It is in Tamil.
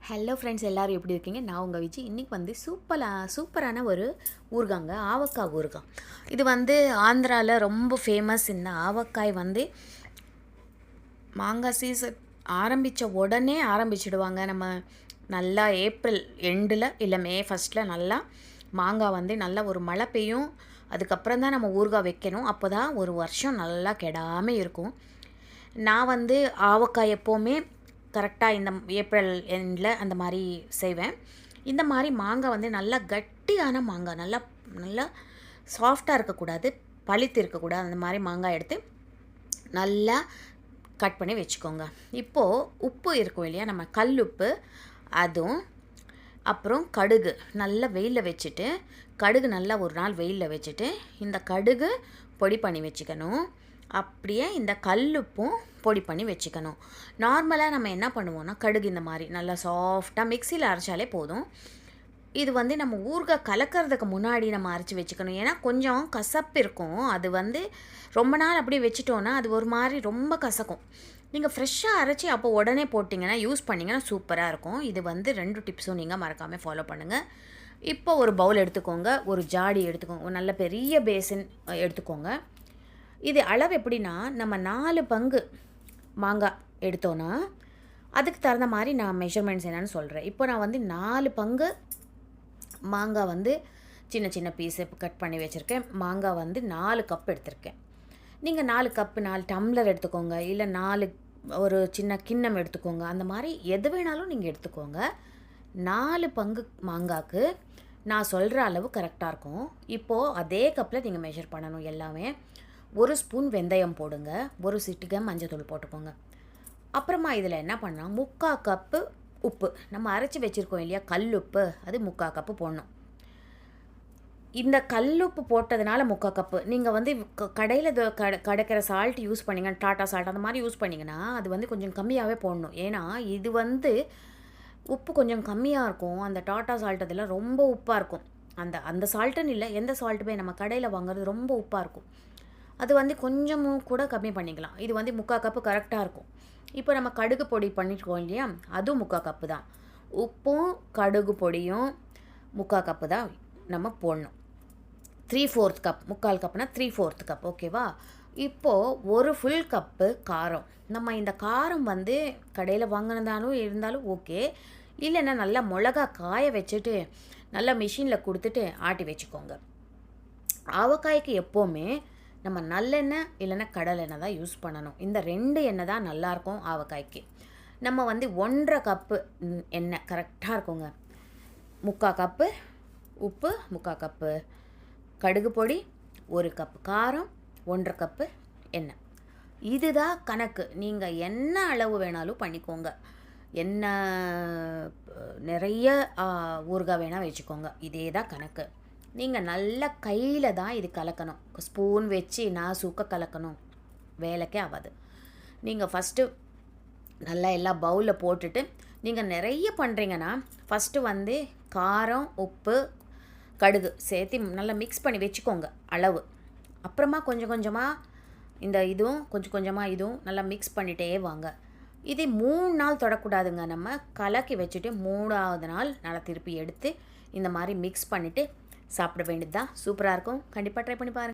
ஹலோ ஃப்ரெண்ட்ஸ், எல்லோரும் எப்படி இருக்கீங்க? நான் உங்கள் விஜய். இன்றைக்கி வந்து சூப்பரான ஒரு ஊறுகாங்க, ஆவக்காய் ஊறுகாய். இது வந்து ஆந்திராவில் ரொம்ப ஃபேமஸ். இந்த ஆவக்காய் வந்து மாங்காய் சீசன் ஆரம்பித்த உடனே ஆரம்பிச்சிடுவாங்க. நம்ம நல்லா ஏப்ரல் எண்டில் இல்லை மே ஃபஸ்ட்டில் நல்லா மாங்காய் வந்து நல்லா ஒரு மழை பெய்யும். அதுக்கப்புறம் தான் நம்ம ஊறுகாய் வைக்கணும். அப்போ தான் ஒரு வருஷம் நல்லா கெடாமல் இருக்கும். நான் வந்து ஆவக்காய் எப்போவுமே கரெக்டாக இந்த ஏப்ரல் எண்டில் அந்த மாதிரி செய்வேன். இந்த மாதிரி மாங்காய் வந்து நல்லா கட்டியான மாங்காய், நல்லா நல்லா சாஃப்டாக இருக்கக்கூடாது, பழுத்து இருக்கக்கூடாது. அந்த மாதிரி மாங்காய் எடுத்து நல்லா கட் பண்ணி வச்சுக்கோங்க. இப்போது உப்பு இருக்கும் இல்லையா, நம்ம கல் உப்பு, அதுவும் அப்புறம் கடுகு நல்லா வெயிலில் வச்சுட்டு, கடுகு நல்லா ஒரு நாள் வெயிலில் வச்சுட்டு இந்த கடுகு பொடி பண்ணி வச்சுக்கணும். அப்படியே இந்த கல்லுப்பும் பொடி பண்ணி வச்சுக்கணும். நார்மலாக நம்ம என்ன பண்ணுவோம்னா, கடுகு இந்த மாதிரி நல்லா சாஃப்டாக மிக்சியில் அரைச்சாலே போதும். இது வந்து நம்ம ஊறுகாய் கலக்கிறதுக்கு முன்னாடி நம்ம அரைச்சி வச்சுக்கணும். ஏன்னா கொஞ்சம் கசப்பு இருக்கும். அது வந்து ரொம்ப நாள் அப்படியே வச்சுட்டோன்னா அது ஒரு மாதிரி ரொம்ப கசக்கும். நீங்கள் ஃப்ரெஷ்ஷாக அரைச்சி அப்போ உடனே போட்டிங்கன்னா, யூஸ் பண்ணிங்கன்னா சூப்பராக இருக்கும். இது வந்து 2 டிப்ஸும் நீங்கள் மறக்காமல் ஃபாலோ பண்ணுங்கள். இப்போ ஒரு பவுல் எடுத்துக்கோங்க, ஒரு ஜாடி எடுத்துக்கோங்க, ஒரு நல்ல பெரிய பேசின் எடுத்துக்கோங்க. இது அளவு எப்படின்னா, நம்ம 4 பங்கு மாங்காய் எடுத்தோன்னா அதுக்கு தகுந்த மாதிரி நான் மெஷர்மெண்ட்ஸ் என்னென்னு சொல்கிறேன். இப்போ நான் வந்து 4 பங்கு மாங்காய் வந்து சின்ன சின்ன பீஸு கட் பண்ணி வச்சுருக்கேன். மாங்காய் வந்து 4 கப் எடுத்திருக்கேன். நீங்கள் 4 கப்பு 4 டம்ளர் எடுத்துக்கோங்க, இல்லை 4 ஒரு சின்ன கிண்ணம் எடுத்துக்கோங்க. அந்த மாதிரி எது வேணாலும் நீங்கள் எடுத்துக்கோங்க. 4 பங்கு மாங்காய்க்கு நான் சொல்கிற அளவு கரெக்டாக இருக்கும். இப்போது அதே கப்பில் நீங்கள் மெஷர் பண்ணணும் எல்லாமே. 1 ஸ்பூன் வெந்தயம் போடுங்க, 1 சிட்டிகை மஞ்சத்தூள் போட்டுக்கோங்க. அப்புறமா இதில் என்ன பண்ணால் 3/4 கப்பு உப்பு, நம்ம அரைச்சி வச்சுருக்கோம் இல்லையா கல் உப்பு, அது 3/4 கப்பு போடணும். இந்த கல்லுப்பு போட்டதுனால 3/4 கப்பு. நீங்கள் வந்து கடையில் கிடைக்கிற சால்ட் யூஸ் பண்ணிங்க, டாட்டா சால்ட் அந்த மாதிரி யூஸ் பண்ணிங்கன்னா அது வந்து கொஞ்சம் கம்மியாகவே போடணும். ஏன்னா இது வந்து உப்பு கொஞ்சம் கம்மியாக இருக்கும். அந்த டாட்டா சால்ட் அதெல்லாம் ரொம்ப உப்பாக இருக்கும். அந்த சால்ட்டுன்னு இல்லை, எந்த சால்ட்டுமே நம்ம கடையில் வாங்குறது ரொம்ப உப்பாக இருக்கும். அது வந்து கொஞ்சமும் கூட கம்மி பண்ணிக்கலாம். இது வந்து 3/4 கப்பு கரெக்டாக இருக்கும். இப்போ நம்ம கடுகு பொடி பண்ணியிருக்கோம் இல்லையா, அதுவும் 3/4 கப்பு தான். உப்பும் கடுகு பொடியும் 3/4 கப்பு தான் நம்ம போடணும். 3/4 கப், 3/4 கப்புனா 3/4 கப், ஓகேவா? இப்போது ஒரு ஃபுல் கப்பு காரம். நம்ம இந்த காரம் வந்து கடையில் வாங்கினதாலும் இருந்தாலும் ஓகே, இல்லைன்னா நல்லா மிளகா காய வச்சுட்டு நல்லா மிஷினில் கொடுத்துட்டு ஆட்டி வச்சுக்கோங்க. ஆவக்காய்க்கு எப்போவுமே நம்ம நல்லெண்ணெய் இல்லைன்னா கடலெண்ணெய் தான் யூஸ் பண்ணணும். இந்த 2 எண்ணெய் தான் நல்லாயிருக்கும் ஆவக்காய்க்கு. நம்ம வந்து 1/2 கப்பு எண்ணெய் கரெக்டாக இருக்குங்க. 3/4 கப்பு உப்பு, 3/4 கப்பு கடுகு பொடி, 1 கப்பு காரம், 1/2 கப்பு எண்ணெய். இதுதான் கணக்கு. நீங்கள் என்ன அளவு வேணாலும் பண்ணிக்கோங்க. எண்ணெய் நிறைய ஊறுகாய் வேணால் வச்சுக்கோங்க. இதே தான் கணக்கு. நீங்கள் நல்ல கையில் தான் இது கலக்கணும். ஸ்பூன் வச்சு நான் சூக்க கலக்கணும், வேலைக்கே ஆகாது. நீங்கள் ஃபஸ்ட்டு நல்லா எல்லா பவுலில் போட்டுட்டு, நீங்கள் நிறைய பண்ணுறீங்கன்னா ஃபஸ்ட்டு வந்து காரம், உப்பு, கடுகு சேர்த்து நல்லா மிக்ஸ் பண்ணி வச்சுக்கோங்க அளவு. அப்புறமா கொஞ்சம் கொஞ்சமாக இதுவும் கொஞ்சம் கொஞ்சமாக இதுவும் நல்லா மிக்ஸ் பண்ணிகிட்டே வாங்க. இது 3 நாள் தொடக்கூடாதுங்க. நம்ம கலக்கி வச்சுட்டு 3ஆவது நாள் நல்லா திருப்பி எடுத்து இந்த மாதிரி மிக்ஸ் பண்ணிவிட்டு சாப்பிட வேண்டியது தான். சூப்பராக இருக்கும். கண்டிப்பாக ட்ரை பண்ணி பாருங்கள்.